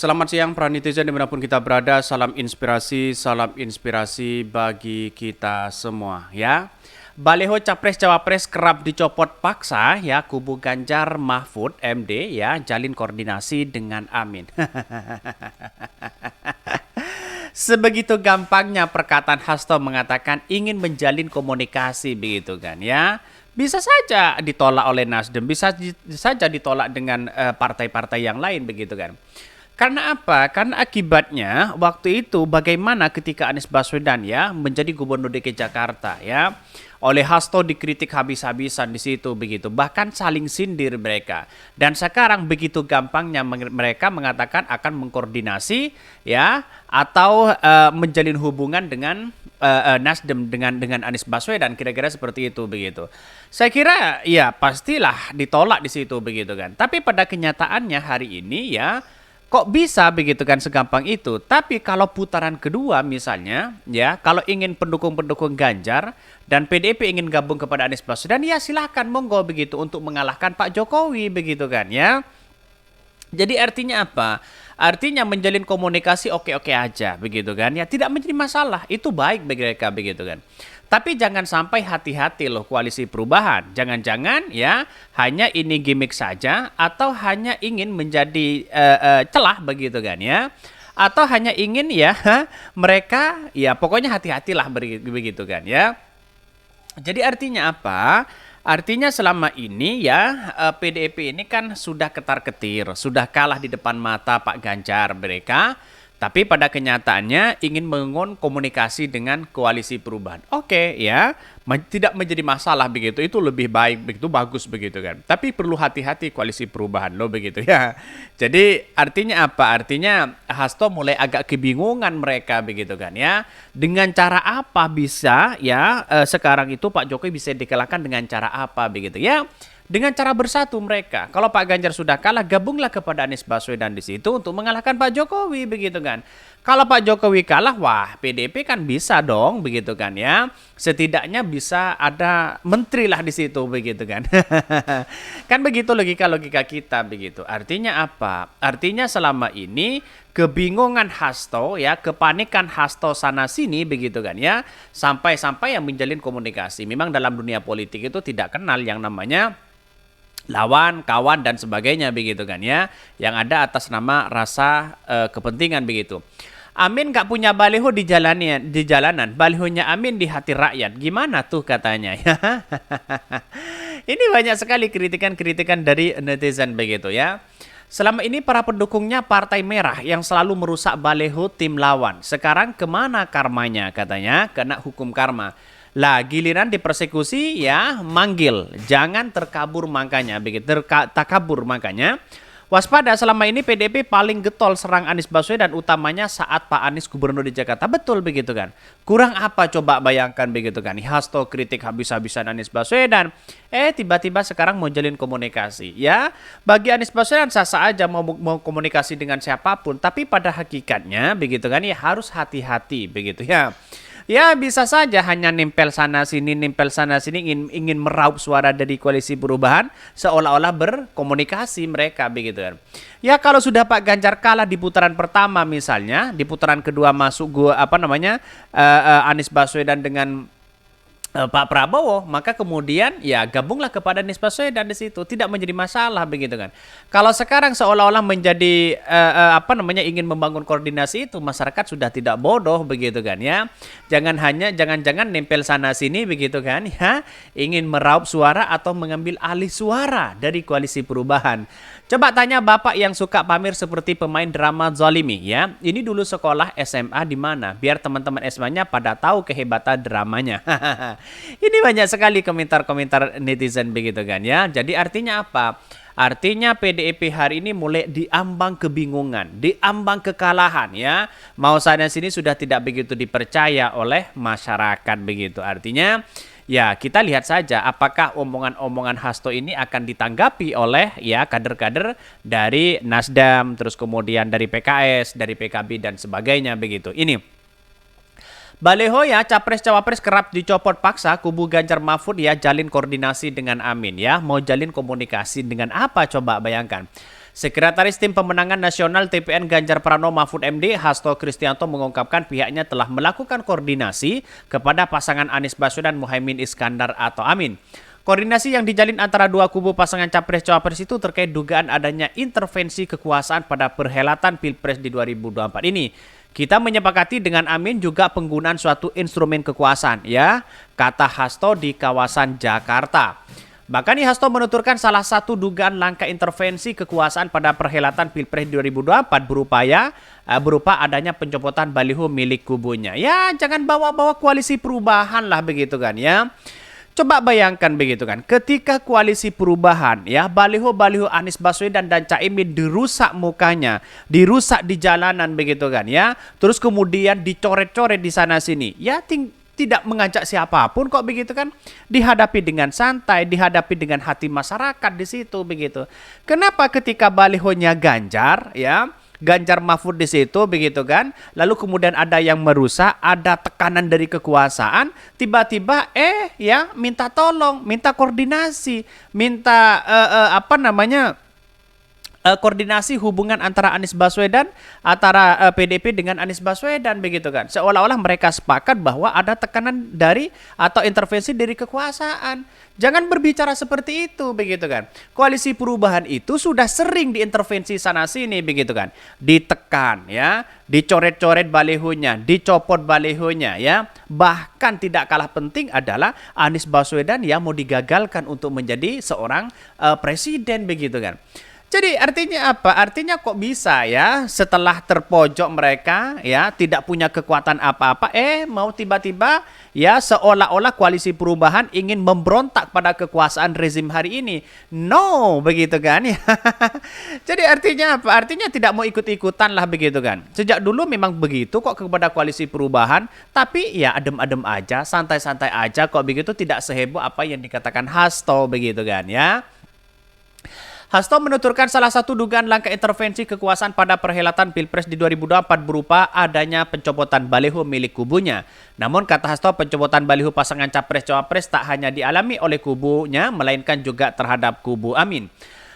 Selamat siang para netizen dimanapun kita berada, salam inspirasi bagi kita semua ya. Baliho Capres-Cawapres kerap dicopot paksa ya, kubu Ganjar Mahfud MD ya, jalin koordinasi dengan Amin. Sebegitu gampangnya perkataan Hasto mengatakan ingin menjalin komunikasi begitu kan ya. Bisa saja ditolak oleh Nasdem, bisa saja ditolak dengan partai-partai yang lain begitu kan. Karena apa? Karena akibatnya waktu itu bagaimana ketika Anies Baswedan ya menjadi gubernur DKI Jakarta ya. Oleh Hasto dikritik habis-habisan di situ begitu. Bahkan saling sindir mereka. Dan sekarang begitu gampangnya mereka mengatakan akan mengkoordinasi ya atau menjalin hubungan dengan Nasdem dengan Anies Baswedan, kira-kira seperti itu begitu. Saya kira ya pastilah ditolak di situ begitu kan. Tapi pada kenyataannya hari ini ya kok bisa begitu kan segampang itu. Tapi kalau putaran kedua misalnya ya, kalau ingin pendukung-pendukung Ganjar dan PDIP ingin gabung kepada Anies Baswedan ya silahkan monggo begitu untuk mengalahkan Pak Jokowi begitu kan ya. Jadi artinya apa? Artinya menjalin komunikasi oke-oke aja begitu kan ya, tidak menjadi masalah, itu baik bagi mereka begitu kan. Tapi jangan sampai hati-hati loh koalisi perubahan. Jangan-jangan ya hanya ini gimmick saja atau hanya ingin menjadi celah begitu kan ya. Atau hanya ingin ya mereka ya pokoknya hati-hatilah begitu kan ya. Jadi artinya apa? Artinya selama ini ya PDIP ini kan sudah ketar-ketir, sudah kalah di depan mata Pak Ganjar mereka, tapi pada kenyataannya ingin membangun komunikasi dengan koalisi perubahan. Oke ya, tidak menjadi masalah begitu, itu lebih baik begitu, bagus begitu kan. Tapi perlu hati-hati koalisi perubahan loh begitu ya. Jadi artinya apa? Artinya Hasto mulai agak kebingungan mereka begitu kan ya. Dengan cara apa bisa ya sekarang itu Pak Jokowi bisa dikalahkan dengan cara apa begitu ya? Dengan cara bersatu mereka. Kalau Pak Ganjar sudah kalah, gabunglah kepada Anies Baswedan di situ untuk mengalahkan Pak Jokowi begitu kan. Kalau Pak Jokowi kalah, wah PDIP kan bisa dong begitu kan ya. Setidaknya bisa ada menteri lah di situ begitu kan. Kan begitu logika-logika kita begitu. Artinya apa? Artinya selama ini kebingungan Hasto ya, kepanikan Hasto sana sini begitu kan ya. Sampai-sampai yang menjalin komunikasi. Memang dalam dunia politik itu tidak kenal yang namanya lawan, kawan dan sebagainya begitu kan ya. Yang ada atas nama rasa kepentingan begitu. Amin gak punya baliho di jalanan, balihonya Amin di hati rakyat. Gimana tuh katanya ya? Ini banyak sekali kritikan-kritikan dari netizen begitu ya. Selama ini para pendukungnya Partai Merah yang selalu merusak baliho tim lawan. Sekarang kemana karmanya katanya? Kena hukum karma. Lah giliran dipersekusi ya manggil, jangan terkabur makanya begitu, takabur makanya. Waspada, selama ini PDIP paling getol serang Anies Baswedan utamanya saat Pak Anies gubernur di Jakarta. Betul begitu kan. Kurang apa coba bayangkan begitu kan. Hasto kritik habis-habisan Anies Baswedan. Tiba-tiba sekarang mau jalin komunikasi. Ya, bagi Anies Baswedan sah-sah aja mau komunikasi dengan siapapun. Tapi pada hakikatnya begitu kan ya harus hati-hati begitu ya. Ya bisa saja hanya nempel sana sini ingin meraup suara dari koalisi perubahan seolah-olah berkomunikasi mereka begitu kan. Ya kalau sudah Pak Ganjar kalah di putaran pertama misalnya, di putaran kedua masuk Anies Baswedan dengan Pak Prabowo, maka kemudian ya gabunglah kepada Anies Baswedan di situ, tidak menjadi masalah begitu kan. Kalau sekarang seolah-olah menjadi ingin membangun koordinasi itu, masyarakat sudah tidak bodoh begitu kan ya. Jangan-jangan nempel sana sini begitu kan ya, ingin meraup suara atau mengambil alih suara dari koalisi perubahan. Coba tanya bapak yang suka pamer seperti pemain drama Zolimi ya. Ini dulu sekolah SMA di mana? Biar teman-teman SMA-nya pada tahu kehebatan dramanya. Ini banyak sekali komentar-komentar netizen begitu kan ya. Jadi artinya apa? Artinya PDIP hari ini mulai diambang kebingungan, diambang kekalahan ya. Mau sana sini sudah tidak begitu dipercaya oleh masyarakat begitu. Artinya ya kita lihat saja apakah omongan-omongan Hasto ini akan ditanggapi oleh ya kader-kader dari Nasdem, terus kemudian dari PKS, dari PKB dan sebagainya begitu. Ini Baleho ya, capres-cawapres kerap dicopot paksa, kubu Ganjar Mahfud ya jalin koordinasi dengan Amin ya. Mau jalin komunikasi dengan apa coba bayangkan. Sekretaris Tim Pemenangan Nasional TPN Ganjar Pranowo Mahfud MD Hasto Kristianto mengungkapkan pihaknya telah melakukan koordinasi kepada pasangan Anies Baswedan Muhaimin Iskandar atau Amin. Koordinasi yang dijalin antara dua kubu pasangan Capres-Cawapres itu terkait dugaan adanya intervensi kekuasaan pada perhelatan Pilpres di 2024 ini. Kita menyepakati dengan Amin juga penggunaan suatu instrumen kekuasaan, ya, kata Hasto di kawasan Jakarta. Bahkan Hasto menuturkan salah satu dugaan langkah intervensi kekuasaan pada perhelatan Pilpres 2024 berupa adanya pencopotan baliho milik kubunya. Ya, jangan bawa-bawa koalisi perubahan lah begitu kan ya. Coba bayangkan begitu kan, ketika koalisi perubahan ya, baliho-baliho Anies Baswedan dan Caimin dirusak mukanya, dirusak di jalanan begitu kan ya. Terus kemudian dicoret-coret di sana sini. Ya, tidak mengajak siapapun kok begitu kan, dihadapi dengan santai, dihadapi dengan hati masyarakat di situ begitu. Kenapa ketika balihonya Ganjar ya, Ganjar Mahfud di situ begitu kan, lalu kemudian ada yang merusak, ada tekanan dari kekuasaan, tiba-tiba ya minta tolong, minta koordinasi, minta koordinasi hubungan antara Anies Baswedan, antara PDP dengan Anies Baswedan begitu kan. Seolah-olah mereka sepakat bahwa ada tekanan dari atau intervensi dari kekuasaan. Jangan berbicara seperti itu begitu kan. Koalisi perubahan itu sudah sering diintervensi sana sini begitu kan. Ditekan ya, dicoret-coret balihonya, dicopot balihonya ya. Bahkan tidak kalah penting adalah Anies Baswedan yang mau digagalkan untuk menjadi seorang presiden begitu kan. Jadi artinya apa? Artinya kok bisa ya setelah terpojok mereka ya tidak punya kekuatan apa-apa mau tiba-tiba ya seolah-olah koalisi perubahan ingin memberontak pada kekuasaan rezim hari ini. No, begitu kan ya. Jadi artinya apa? Artinya tidak mau ikut-ikutan lah begitu kan. Sejak dulu memang begitu kok kepada koalisi perubahan, tapi ya adem-adem aja, santai-santai aja kok begitu, tidak seheboh apa yang dikatakan Hasto begitu kan ya. Hasto menuturkan salah satu dugaan langkah intervensi kekuasaan pada perhelatan Pilpres di 2024 berupa adanya pencopotan baliho milik kubunya. Namun kata Hasto, pencopotan baliho pasangan Capres-Cawapres tak hanya dialami oleh kubunya, melainkan juga terhadap kubu Amin.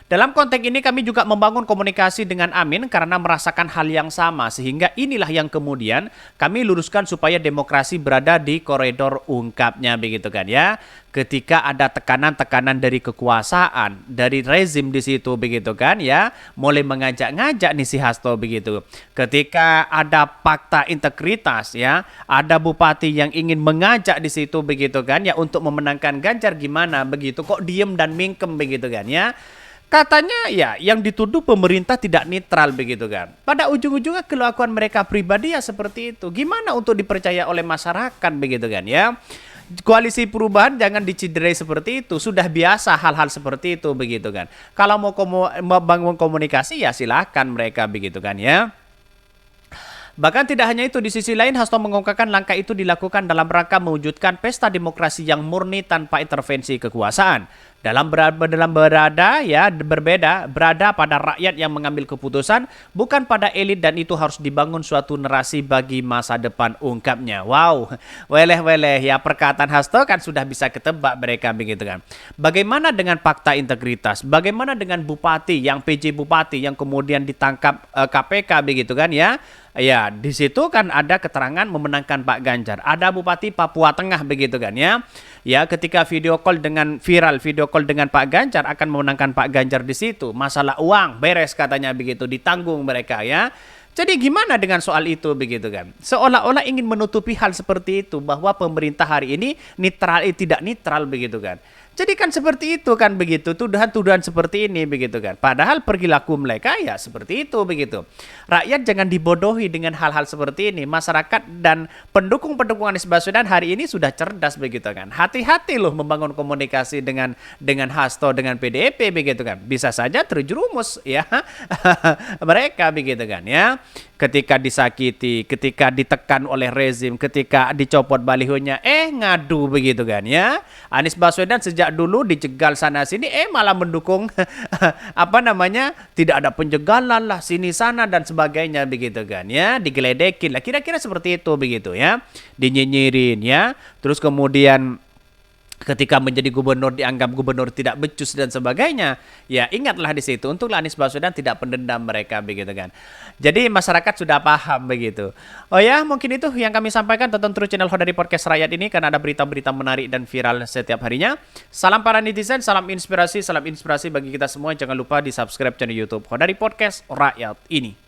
Dalam konteks ini kami juga membangun komunikasi dengan Amin karena merasakan hal yang sama, sehingga inilah yang kemudian kami luruskan supaya demokrasi berada di koridor, ungkapnya begitu kan ya. Ketika ada tekanan-tekanan dari kekuasaan, dari rezim di situ begitu kan ya, mulai mengajak-ngajak nih si Hasto begitu. Ketika ada fakta integritas ya, ada bupati yang ingin mengajak di situ begitu kan ya untuk memenangkan Ganjar, gimana begitu kok diem dan mingkem begitu kan ya. Katanya ya yang dituduh pemerintah tidak netral begitu kan. Pada ujung-ujungnya kelakuan mereka pribadi ya seperti itu. Gimana untuk dipercaya oleh masyarakat begitu kan ya. Koalisi perubahan jangan diciderai seperti itu. Sudah biasa hal-hal seperti itu begitu kan. Kalau mau bangun komunikasi ya silakan mereka begitu kan ya. Bahkan tidak hanya itu, di sisi lain Hasto mengungkapkan langkah itu dilakukan dalam rangka mewujudkan pesta demokrasi yang murni tanpa intervensi kekuasaan. Berada pada rakyat yang mengambil keputusan, bukan pada elit, dan itu harus dibangun suatu narasi bagi masa depan, ungkapnya. Wow, weleh-weleh ya, perkataan Hasto kan sudah bisa ketebak mereka begitu kan. Bagaimana dengan fakta integritas? Bagaimana dengan bupati yang PJ bupati yang kemudian ditangkap KPK begitu kan ya? Ya, di situ kan ada keterangan memenangkan Pak Ganjar. Ada Bupati Papua Tengah begitu kan ya. Ya, ketika video call dengan Pak Ganjar akan memenangkan Pak Ganjar di situ. Masalah uang beres katanya begitu, ditanggung mereka ya. Jadi gimana dengan soal itu begitu kan? Seolah-olah ingin menutupi hal seperti itu bahwa pemerintah hari ini tidak netral begitu kan. Jadi kan seperti itu kan begitu, tuduhan-tuduhan seperti ini begitu kan. Padahal perilaku mereka ya seperti itu begitu. Rakyat jangan dibodohi dengan hal-hal seperti ini. Masyarakat dan pendukung-pendukung Anies Baswedan hari ini sudah cerdas begitu kan. Hati-hati loh membangun komunikasi dengan Hasto, dengan PDIP begitu kan. Bisa saja terjerumus ya mereka begitu kan ya. Ketika disakiti, ketika ditekan oleh rezim, ketika dicopot balihonya, ngadu begitu kan ya. Anies Baswedan sejak dulu dijegal sana sini, malah mendukung tidak ada penjegalan lah sini sana dan sebagainya begitu kan ya, digeledekin lah, kira-kira seperti itu begitu ya, dinyinyirin ya, terus kemudian ketika menjadi gubernur dianggap gubernur tidak becus dan sebagainya, ya ingatlah di situ untuklah Anies Baswedan tidak pendendam mereka begitu kan. Jadi masyarakat sudah paham begitu. Oh ya, mungkin itu yang kami sampaikan. Tonton terus channel Hodari Podcast Rakyat ini karena ada berita-berita menarik dan viral setiap harinya. Salam para netizen, salam inspirasi bagi kita semua. Jangan lupa di subscribe channel YouTube Hodari Podcast Rakyat ini.